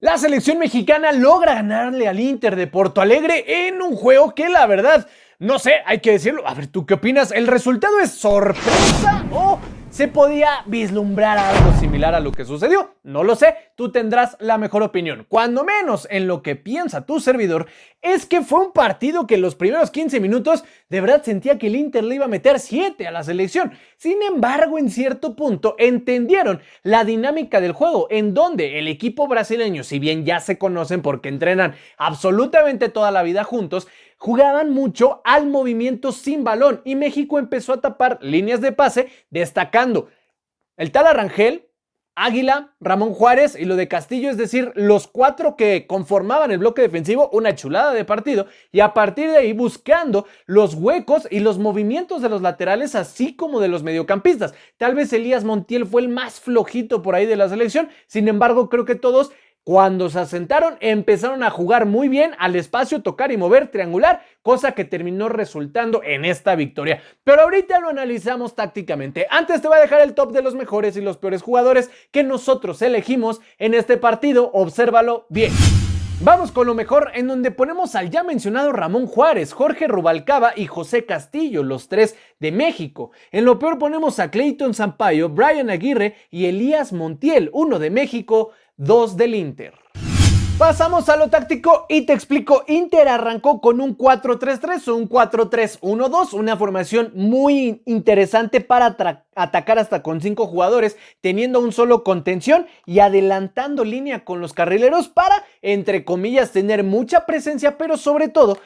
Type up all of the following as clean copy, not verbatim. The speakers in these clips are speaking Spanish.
La selección mexicana logra ganarle al Inter de Porto Alegre en un juego que la verdad, no sé, hay que decirlo. A ver, ¿tú qué opinas? ¿El resultado es sorpresa o se podía vislumbrar algo similar a lo que sucedió? No lo sé, tú tendrás la mejor opinión. Cuando menos en lo que piensa tu servidor es que fue un partido que en los primeros 15 minutos de verdad sentía que el Inter le iba a meter 7 a la selección. Sin embargo, en cierto punto entendieron la dinámica del juego en donde el equipo brasileño, si bien ya se conocen porque entrenan absolutamente toda la vida juntos, jugaban mucho al movimiento sin balón y México empezó a tapar líneas de pase destacando el tal Arrangel, Águila, Ramón Juárez y lo de Castillo, es decir, los 4 que conformaban el bloque defensivo, una chulada de partido, y a partir de ahí buscando los huecos y los movimientos de los laterales, así como de los mediocampistas. Tal vez Elías Montiel fue el más flojito por ahí de la selección, sin embargo, creo que todos, cuando se asentaron, empezaron a jugar muy bien al espacio, tocar y mover, triangular, cosa que terminó resultando en esta victoria. Pero ahorita lo analizamos tácticamente. Antes te voy a dejar el top de los mejores y los peores jugadores que nosotros elegimos en este partido. Obsérvalo bien. Vamos con lo mejor, en donde ponemos al ya mencionado Ramón Juárez, Jorge Rubalcaba y José Castillo, los 3 de México. En lo peor ponemos a Clayton Sampaio, Brian Aguirre y Elías Montiel, 1 de México, 2 del Inter. Pasamos a lo táctico y te explico. Inter arrancó con un 4-3-3 o un 4-3-1-2, una formación muy interesante para atacar hasta con 5 jugadores, teniendo un solo contención y adelantando línea con los carrileros para, entre comillas, tener mucha presencia, pero sobre todo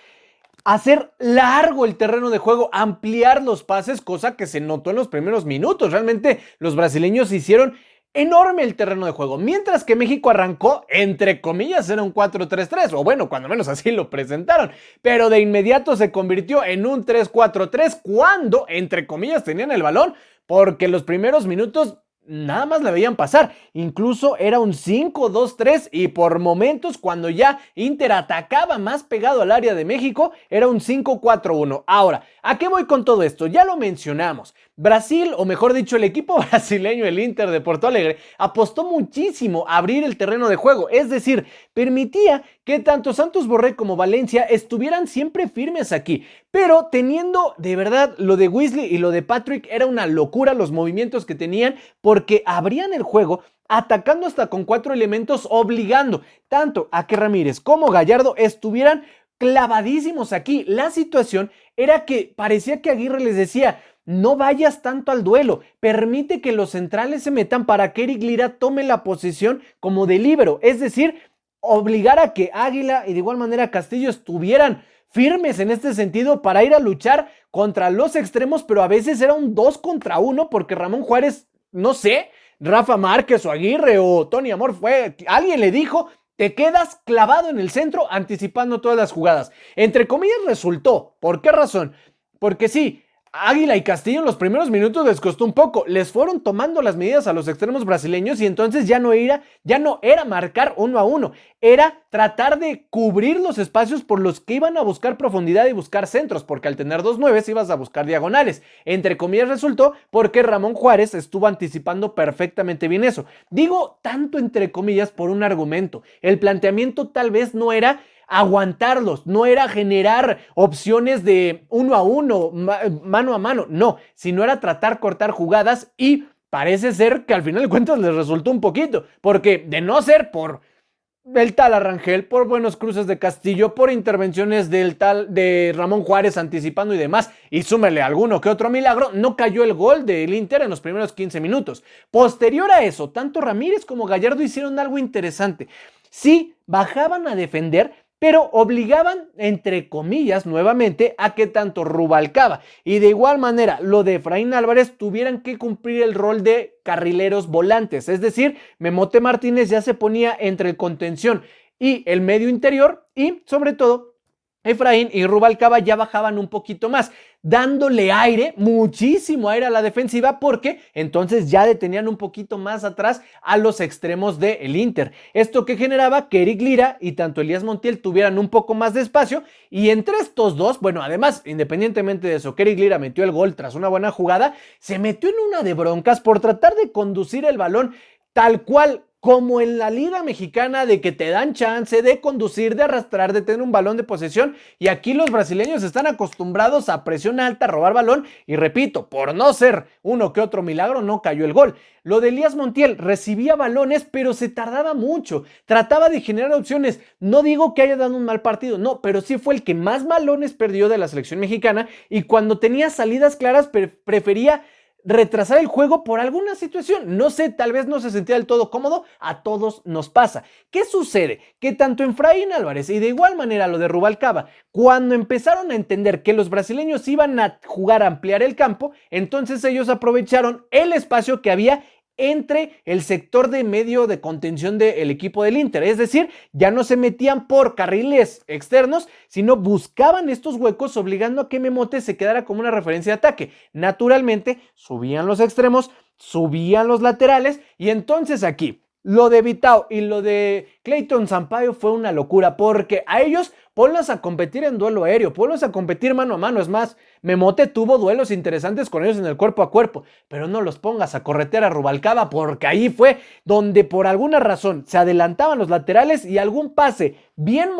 hacer largo el terreno de juego, ampliar los pases, cosa que se notó en los primeros minutos. Realmente los brasileños hicieron enorme el terreno de juego, mientras que México arrancó, entre comillas, era un 4-3-3, o bueno, cuando menos así lo presentaron, pero de inmediato se convirtió en un 3-4-3 cuando, entre comillas, tenían el balón, porque los primeros minutos nada más la veían pasar. Incluso era un 5-2-3 y por momentos, cuando ya Inter atacaba más pegado al área de México, era un 5-4-1. Ahora, ¿a qué voy con todo esto? Ya lo mencionamos. Brasil, o mejor dicho, el equipo brasileño, el Inter de Porto Alegre, apostó muchísimo a abrir el terreno de juego, es decir, permitía que tanto Santos Borré como Valencia estuvieran siempre firmes aquí, pero teniendo de verdad lo de Weasley y lo de Patrick era una locura los movimientos que tenían porque abrían el juego atacando hasta con 4 elementos, obligando tanto a que Ramírez como Gallardo estuvieran clavadísimos aquí. La situación era que parecía que Aguirre les decía: no vayas tanto al duelo, permite que los centrales se metan para que Eric Lira tome la posición como de líbero, es decir, obligar a que Águila y de igual manera Castillo estuvieran firmes en este sentido para ir a luchar contra los extremos, pero a veces era un 2 contra 1 porque Ramón Juárez, no sé, Rafa Márquez o Aguirre o Tony Amor alguien le dijo: te quedas clavado en el centro anticipando todas las jugadas. Entre comillas resultó. ¿Por qué razón? Porque sí, Águila y Castillo en los primeros minutos les costó un poco, les fueron tomando las medidas a los extremos brasileños y entonces ya no era marcar 1 a 1, era tratar de cubrir los espacios por los que iban a buscar profundidad y buscar centros, porque al tener 2 9 ibas a buscar diagonales. Entre comillas resultó porque Ramón Juárez estuvo anticipando perfectamente bien eso. Digo tanto entre comillas por un argumento, el planteamiento tal vez no era aguantarlos, no era generar opciones de 1 a 1, mano a mano, no, sino era tratar cortar jugadas y parece ser que al final de cuentas les resultó un poquito, porque de no ser por el tal Arrangel, por buenos cruces de Castillo, por intervenciones del tal de Ramón Juárez anticipando y demás, y súmele alguno que otro milagro, no cayó el gol del Inter en los primeros 15 minutos. Posterior a eso, tanto Ramírez como Gallardo hicieron algo interesante. Sí, bajaban a defender, pero obligaban, entre comillas, nuevamente, a que tanto Rubalcaba y de igual manera lo de Efraín Álvarez tuvieran que cumplir el rol de carrileros volantes. Es decir, Memote Martínez ya se ponía entre el contención y el medio interior y, sobre todo, Efraín y Rubalcaba ya bajaban un poquito más, dándole aire, muchísimo aire a la defensiva, porque entonces ya detenían un poquito más atrás a los extremos del Inter. Esto que generaba que Eric Lira y tanto Elías Montiel tuvieran un poco más de espacio, y entre estos dos, bueno, además, independientemente de eso, que Eric Lira metió el gol tras una buena jugada, se metió en una de broncas por tratar de conducir el balón tal cual como en la Liga Mexicana, de que te dan chance de conducir, de arrastrar, de tener un balón de posesión, y aquí los brasileños están acostumbrados a presión alta, a robar balón, y repito, por no ser uno que otro milagro, no cayó el gol. Lo de Elías Montiel, recibía balones, pero se tardaba mucho, trataba de generar opciones. No digo que haya dado un mal partido, no, pero sí fue el que más balones perdió de la selección mexicana, y cuando tenía salidas claras prefería retrasar el juego por alguna situación. No sé, tal vez no se sentía del todo cómodo. A todos nos pasa. ¿Qué sucede? Que tanto Efraín Álvarez y de igual manera lo de Rubalcaba, cuando empezaron a entender que los brasileños iban a jugar a ampliar el campo, entonces ellos aprovecharon el espacio que había entre el sector de medio de contención del equipo del Inter. Es decir, ya no se metían por carriles externos, sino buscaban estos huecos, obligando a que Memote se quedara como una referencia de ataque. Naturalmente, subían los extremos, subían los laterales, y entonces aquí lo de Vitao y lo de Clayton Sampaio fue una locura, porque a ellos ponlos a competir en duelo aéreo, ponlos a competir mano a mano. Es más, Memote tuvo duelos interesantes con ellos en el cuerpo a cuerpo, pero no los pongas a corretear a Rubalcaba, porque ahí fue donde por alguna razón se adelantaban los laterales y algún pase bien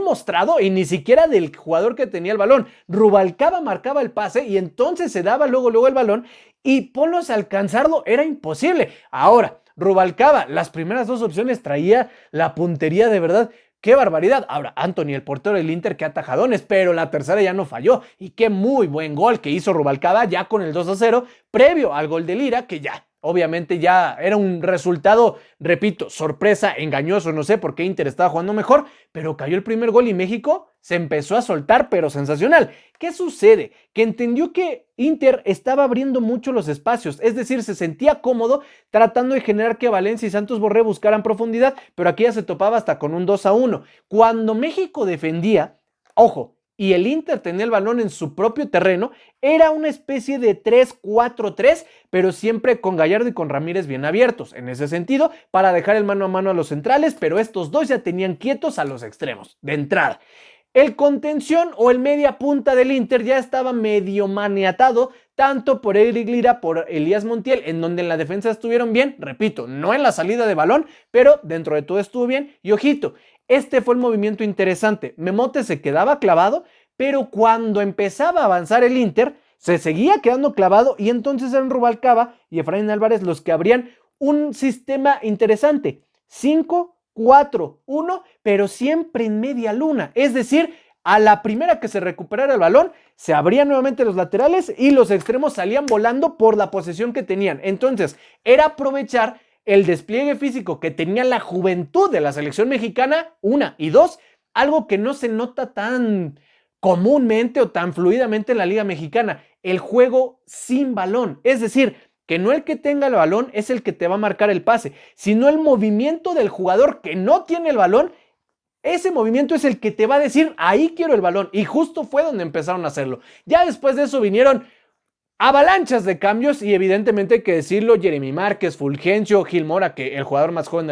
mostrado, y ni siquiera del jugador que tenía el balón. Rubalcaba marcaba el pase y entonces se daba luego el balón, y ponlos a alcanzarlo era imposible. Ahora, Rubalcaba, las primeras dos opciones traía la puntería de verdad. ¡Qué barbaridad! Ahora, Anthony, el portero del Inter, que atajadones, pero la tercera ya no falló. Y qué muy buen gol que hizo Rubalcaba ya con el 2-0, previo al gol de Lira, que ya, obviamente ya era un resultado, repito, sorpresa, engañoso. No sé por qué Inter estaba jugando mejor, pero cayó el primer gol y México se empezó a soltar, pero sensacional. ¿Qué sucede? Que entendió que Inter estaba abriendo mucho los espacios, es decir, se sentía cómodo tratando de generar que Valencia y Santos Borré buscaran profundidad, pero aquí ya se topaba hasta con un 2-1. Cuando México defendía, ojo, y el Inter tenía el balón en su propio terreno, era una especie de 3-4-3, pero siempre con Gallardo y con Ramírez bien abiertos, en ese sentido, para dejar el mano a mano a los centrales, pero estos dos ya tenían quietos a los extremos, de entrada. El contención o el media punta del Inter ya estaba medio maniatado, tanto por Eric Lira, por Elías Montiel, en donde en la defensa estuvieron bien, repito, no en la salida de balón, pero dentro de todo estuvo bien. Y ojito, este fue el movimiento interesante. Memote se quedaba clavado, pero cuando empezaba a avanzar el Inter, se seguía quedando clavado, y entonces eran Rubalcaba y Efraín Álvarez los que abrían un sistema interesante. 5-4-1, pero siempre en media luna. Es decir, a la primera que se recuperara el balón, se abrían nuevamente los laterales y los extremos salían volando por la posesión que tenían. Entonces, era aprovechar el despliegue físico que tenía la juventud de la selección mexicana, una, y dos, algo que no se nota tan comúnmente o tan fluidamente en la Liga Mexicana, el juego sin balón. Es decir, que no el que tenga el balón es el que te va a marcar el pase, sino el movimiento del jugador que no tiene el balón. Ese movimiento es el que te va a decir, ahí quiero el balón, y justo fue donde empezaron a hacerlo. Ya después de eso vinieron avalanchas de cambios, y evidentemente hay que decirlo, Jeremy Márquez, Fulgencio, Gil Mora, que el jugador más joven de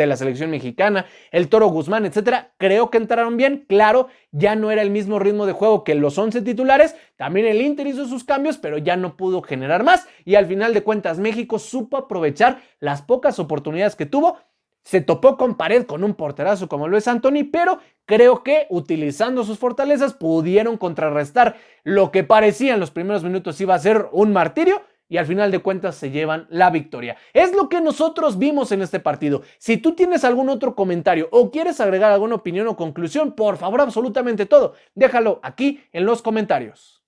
la selección mexicana, el Toro Guzmán, etcétera, creo que entraron bien. Claro, ya no era el mismo ritmo de juego que los 11 titulares, también el Inter hizo sus cambios, pero ya no pudo generar más, y al final de cuentas México supo aprovechar las pocas oportunidades que tuvo. Se topó con pared con un porterazo como lo es Anthony, pero creo que utilizando sus fortalezas pudieron contrarrestar lo que parecía en los primeros minutos iba a ser un martirio, y al final de cuentas se llevan la victoria. Es lo que nosotros vimos en este partido. Si tú tienes algún otro comentario o quieres agregar alguna opinión o conclusión, por favor, absolutamente todo, déjalo aquí en los comentarios.